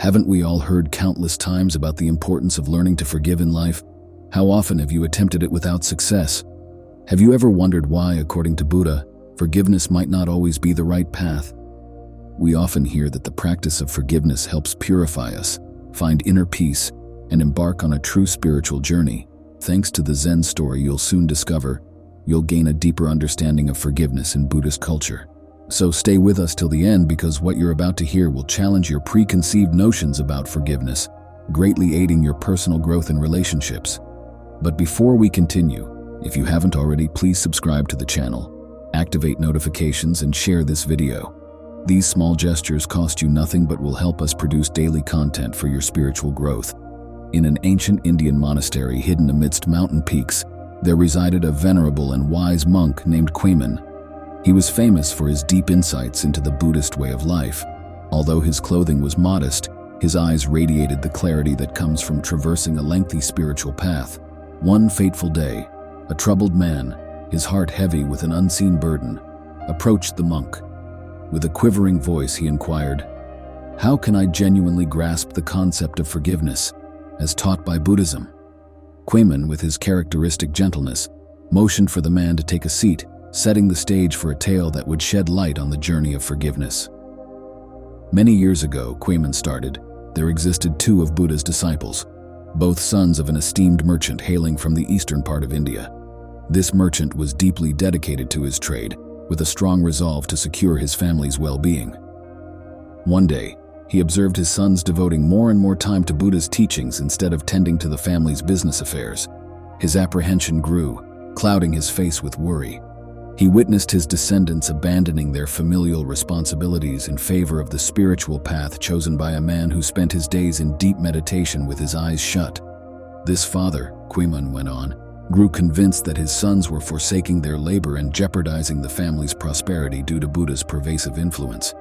Haven't we all heard countless times about the importance of learning to forgive in life? How often have you attempted it without success? Have you ever wondered why, according to Buddha, forgiveness might not always be the right path? We often hear that the practice of forgiveness helps purify us, find inner peace, and embark on a true spiritual journey. Thanks to the Zen story you'll soon discover, you'll gain a deeper understanding of forgiveness in Buddhist culture. So stay with us till the end, because what you're about to hear will challenge your preconceived notions about forgiveness, greatly aiding your personal growth in relationships. But before we continue, if you haven't already, please subscribe to the channel, activate notifications, and share this video. These small gestures cost you nothing but will help us produce daily content for your spiritual growth. In an ancient Indian monastery hidden amidst mountain peaks, there resided a venerable and wise monk named Quemon. He was famous for his deep insights into the Buddhist way of life. Although his clothing was modest, his eyes radiated the clarity that comes from traversing a lengthy spiritual path. One fateful day, a troubled man, his heart heavy with an unseen burden, approached the monk. With a quivering voice, he inquired, "How can I genuinely grasp the concept of forgiveness, as taught by Buddhism?" Quemon, with his characteristic gentleness, motioned for the man to take a seat, setting the stage for a tale that would shed light on the journey of forgiveness. Many years ago, Quemon started, there existed two of Buddha's disciples, both sons of an esteemed merchant hailing from the eastern part of India. This merchant was deeply dedicated to his trade, with a strong resolve to secure his family's well-being. One day, he observed his sons devoting more and more time to Buddha's teachings instead of tending to the family's business affairs. His apprehension grew, clouding his face with worry. He witnessed his descendants abandoning their familial responsibilities in favor of the spiritual path chosen by a man who spent his days in deep meditation with his eyes shut. This father, Quemon went on, grew convinced that his sons were forsaking their labor and jeopardizing the family's prosperity due to Buddha's pervasive influence.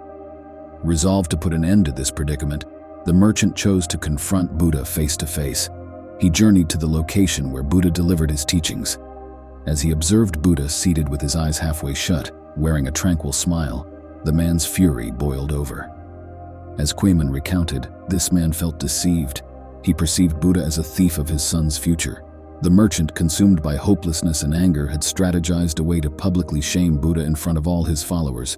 Resolved to put an end to this predicament, the merchant chose to confront Buddha face to face. He journeyed to the location where Buddha delivered his teachings. As he observed Buddha seated with his eyes halfway shut, wearing a tranquil smile, the man's fury boiled over. As Quemon recounted, this man felt deceived. He perceived Buddha as a thief of his son's future. The merchant, consumed by hopelessness and anger, had strategized a way to publicly shame Buddha in front of all his followers.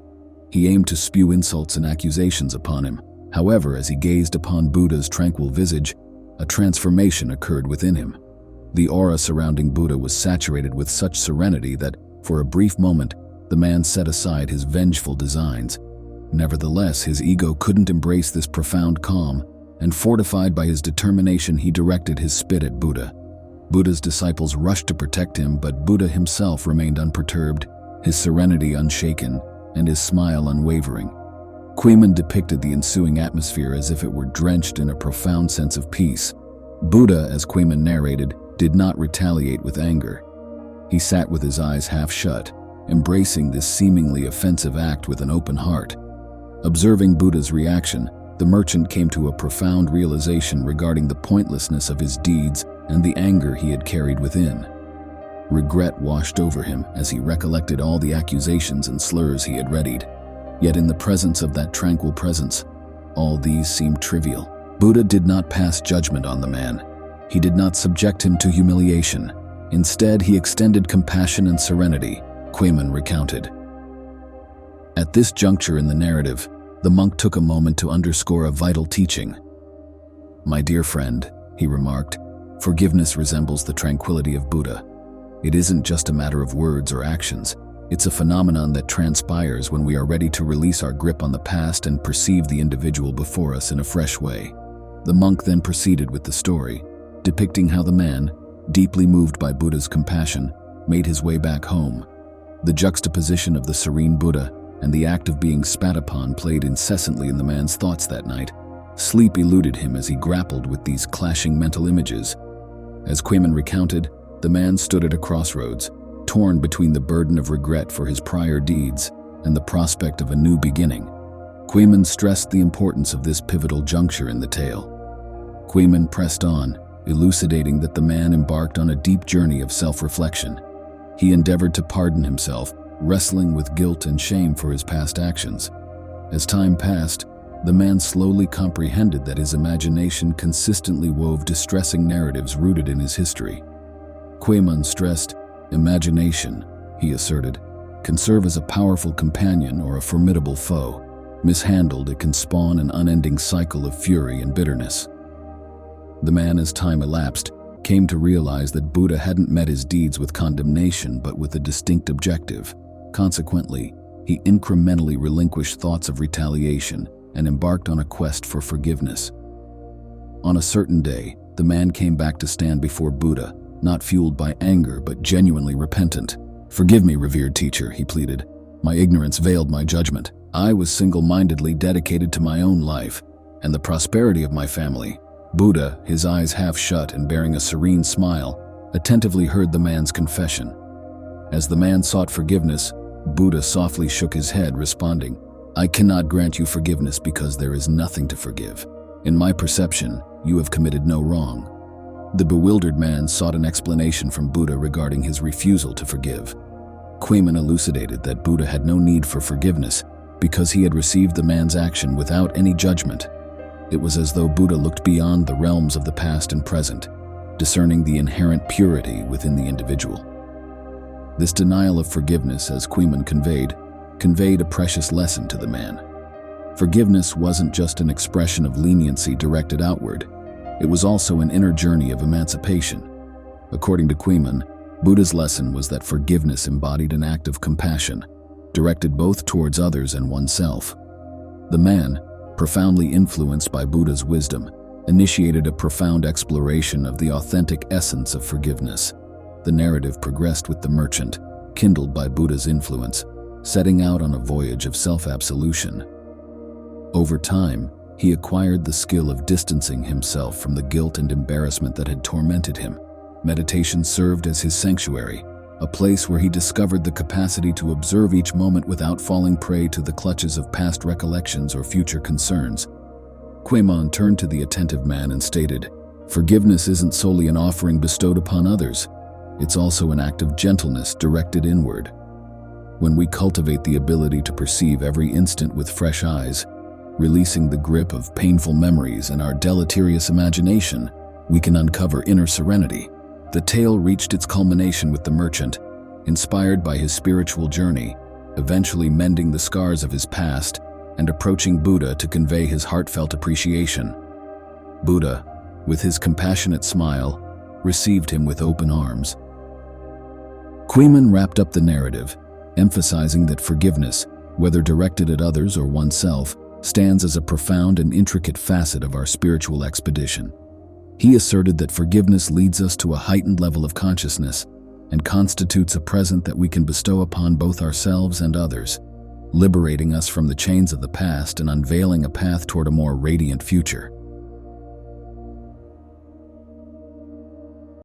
He aimed to spew insults and accusations upon him. However, as he gazed upon Buddha's tranquil visage, a transformation occurred within him. The aura surrounding Buddha was saturated with such serenity that, for a brief moment, the man set aside his vengeful designs. Nevertheless, his ego couldn't embrace this profound calm, and fortified by his determination, he directed his spit at Buddha. Buddha's disciples rushed to protect him, but Buddha himself remained unperturbed, his serenity unshaken, and his smile unwavering. Quemon depicted the ensuing atmosphere as if it were drenched in a profound sense of peace. Buddha, as Quemon narrated, did not retaliate with anger. He sat with his eyes half shut, embracing this seemingly offensive act with an open heart. Observing Buddha's reaction, the merchant came to a profound realization regarding the pointlessness of his deeds and the anger he had carried within. Regret washed over him as he recollected all the accusations and slurs he had readied. Yet in the presence of that tranquil presence, all these seemed trivial. Buddha did not pass judgment on the man. He did not subject him to humiliation. Instead, he extended compassion and serenity, Quemon recounted. At this juncture in the narrative, the monk took a moment to underscore a vital teaching. "My dear friend," he remarked, "forgiveness resembles the tranquility of Buddha. It isn't just a matter of words or actions. It's a phenomenon that transpires when we are ready to release our grip on the past and perceive the individual before us in a fresh way." The monk then proceeded with the story, depicting how the man, deeply moved by Buddha's compassion, made his way back home. The juxtaposition of the serene Buddha and the act of being spat upon played incessantly in the man's thoughts that night. Sleep eluded him as he grappled with these clashing mental images. As Quemon recounted, the man stood at a crossroads, torn between the burden of regret for his prior deeds and the prospect of a new beginning. Quemon stressed the importance of this pivotal juncture in the tale. Quemon pressed on, elucidating that the man embarked on a deep journey of self-reflection. He endeavored to pardon himself, wrestling with guilt and shame for his past actions. As time passed, the man slowly comprehended that his imagination consistently wove distressing narratives rooted in his history. Quemon stressed, "Imagination," he asserted, "can serve as a powerful companion or a formidable foe. Mishandled, it can spawn an unending cycle of fury and bitterness." The man, as time elapsed, came to realize that Buddha hadn't met his deeds with condemnation but with a distinct objective. Consequently, he incrementally relinquished thoughts of retaliation and embarked on a quest for forgiveness. On a certain day, the man came back to stand before Buddha, not fueled by anger but genuinely repentant. "Forgive me, revered teacher," he pleaded. "My ignorance veiled my judgment. I was single-mindedly dedicated to my own life and the prosperity of my family." Buddha, his eyes half shut and bearing a serene smile, attentively heard the man's confession. As the man sought forgiveness, Buddha softly shook his head, responding, "I cannot grant you forgiveness because there is nothing to forgive. In my perception, you have committed no wrong." The bewildered man sought an explanation from Buddha regarding his refusal to forgive. Quemon elucidated that Buddha had no need for forgiveness because he had received the man's action without any judgment. It was as though Buddha looked beyond the realms of the past and present, discerning the inherent purity within the individual. This denial of forgiveness, as Quemon conveyed a precious lesson to the man. Forgiveness wasn't just an expression of leniency directed outward. It was also an inner journey of emancipation. According to Quemon, Buddha's lesson was that forgiveness embodied an act of compassion, directed both towards others and oneself. The man, profoundly influenced by Buddha's wisdom, initiated a profound exploration of the authentic essence of forgiveness. The narrative progressed with the merchant, kindled by Buddha's influence, setting out on a voyage of self-absolution. Over time, he acquired the skill of distancing himself from the guilt and embarrassment that had tormented him. Meditation served as his sanctuary, a place where he discovered the capacity to observe each moment without falling prey to the clutches of past recollections or future concerns. Quemon turned to the attentive man and stated, "Forgiveness isn't solely an offering bestowed upon others. It's also an act of gentleness directed inward. When we cultivate the ability to perceive every instant with fresh eyes, releasing the grip of painful memories and our deleterious imagination, we can uncover inner serenity." The tale reached its culmination with the merchant, inspired by his spiritual journey, eventually mending the scars of his past and approaching Buddha to convey his heartfelt appreciation. Buddha, with his compassionate smile, received him with open arms. Quemon wrapped up the narrative, emphasizing that forgiveness, whether directed at others or oneself, stands as a profound and intricate facet of our spiritual expedition. He asserted that forgiveness leads us to a heightened level of consciousness and constitutes a present that we can bestow upon both ourselves and others, liberating us from the chains of the past and unveiling a path toward a more radiant future.